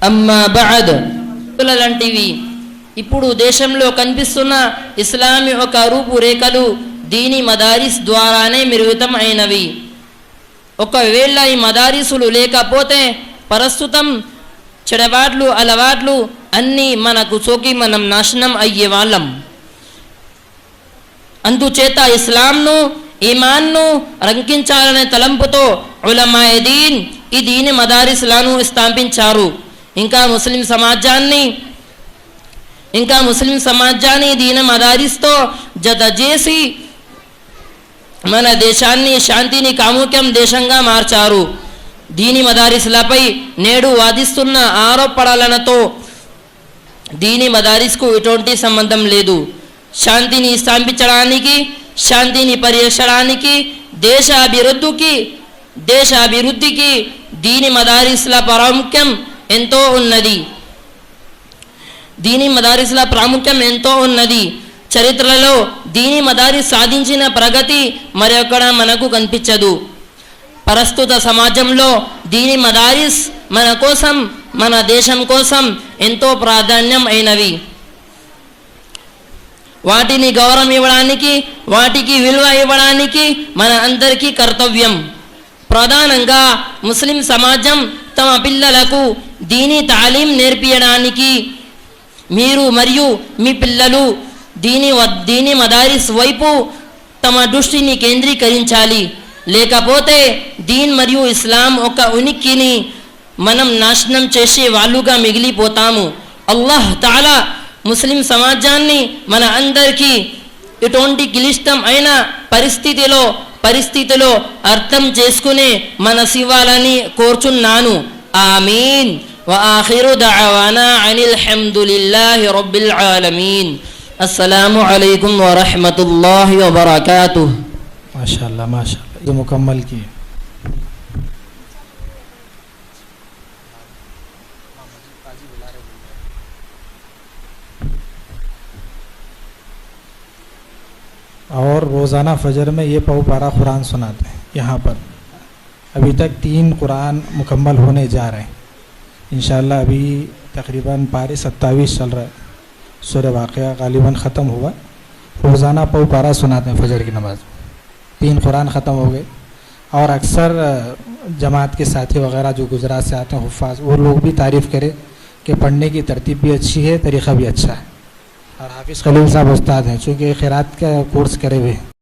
అమ్మా బఅద్ లాంటివి ఇప్పుడు దేశంలో కనిపిస్తున్న ఇస్లామీ ఒక రూపురేఖలు దీని మదారిస్ ద్వారానే మిరుగుతం అయినవి. ఒకవేళ ఈ మదారిసులు లేకపోతే ప్రస్తుతం చెడబాట్లు అలవాట్లు అన్నీ మనకు సోకి మనం నాశనం అయ్యేవాళ్ళం. అందుచేత ఇస్లాంను ఈమాన్ను రంకించాలనే తలంపుతో ఉలమాయే దీన్ ఈ దీని మదారిస్లను స్థాపించారు. ఇంకా ముస్లిం సమాజాన్ని దీని మదారిస్తో జత చేసి మన దేశాన్ని శాంతిని కాముక్యం దేశంగా మార్చారు. దీని మదారిస్లపై నేడు వాదిస్తున్న ఆరోపణలతో దీని మదారిస్కు ఎటువంటి సంబంధం లేదు. శాంతిని స్థాపించడానికి, శాంతిని పరిరక్షించడానికి, దేశ అభివృద్ధికి దీని మదారిస్ల ప్రాముఖ్యం ఎంతో ఉన్నది. చరిత్రలో దీని మదారిస్ సాధించిన ప్రగతి మరొకడ మనకు కనిపించదు. ప్రస్తుత సమాజంలో దీని మదారిస్ మన కోసం, మన దేశం కోసం ఎంతో ప్రాధాన్యం అయినవి. వాటిని గౌరవం ఇవ్వడానికి, వాటికి విలువ ఇవ్వడానికి మన అందరికీ కర్తవ్యం. ప్రధానంగా ముస్లిం సమాజం తమ పిల్లలకు దీని తాలీం నేర్పించడానికి మీరు మరియు మీ పిల్లలు దీని మదారిస్ వైపు తమ దృష్టిని కేంద్రీకరించాలి. లేకపోతే దీన్ మరియు ఇస్లాం ఒక ఉనికిని మనం నాశనం చేసే వాళ్ళుగా మిగిలిపోతాము. అల్లాహ్ తాలా ముస్లిం సమాజాన్ని మన అందరికీ ఇటువంటి క్లిష్టం అయిన పరిస్థితిలో అర్థం చేసుకునే మనసివ్వాలని కోరుచున్నాను. ఆమీన్. వఆఖిరు దఅవానా అనిల్ హమ్దులిల్లాహి రబ్బిల్ ఆలమీన్. అస్సలాము అలైకుం వరహ్మతుల్లాహి వబరకాతుహు. माशाअल्लाह माशाअल्लाह, जो मुकम्मल किए. और रोज़ाना फजर में ये पौ पारा कुरान सुनाते हैं यहाँ पर. अभी तक 3 कुरान मुकम्मल होने जा रहे हैं इंशाअल्लाह. अभी तकरीबन पारे 27 चल रहा है. सूरह वाक़िया गालिबन ख़त्म हुआ. रोज़ाना पौ पारा सुनाते हैं फजर की नमाज. 3 कुरान ख़त्म हो गए. और अक्सर जमात के साथी वगैरह जो गुजरात से आते हैं हुफ़ाज़, वो लोग भी तारीफ़ करें कि पढ़ने की तरतीब भी अच्छी है, तरीक़ा भी अच्छा है. और हाफिज़ खलील साहब उस्ताद हैं, चूँकि क़िरात का कोर्स करे हुए हैं.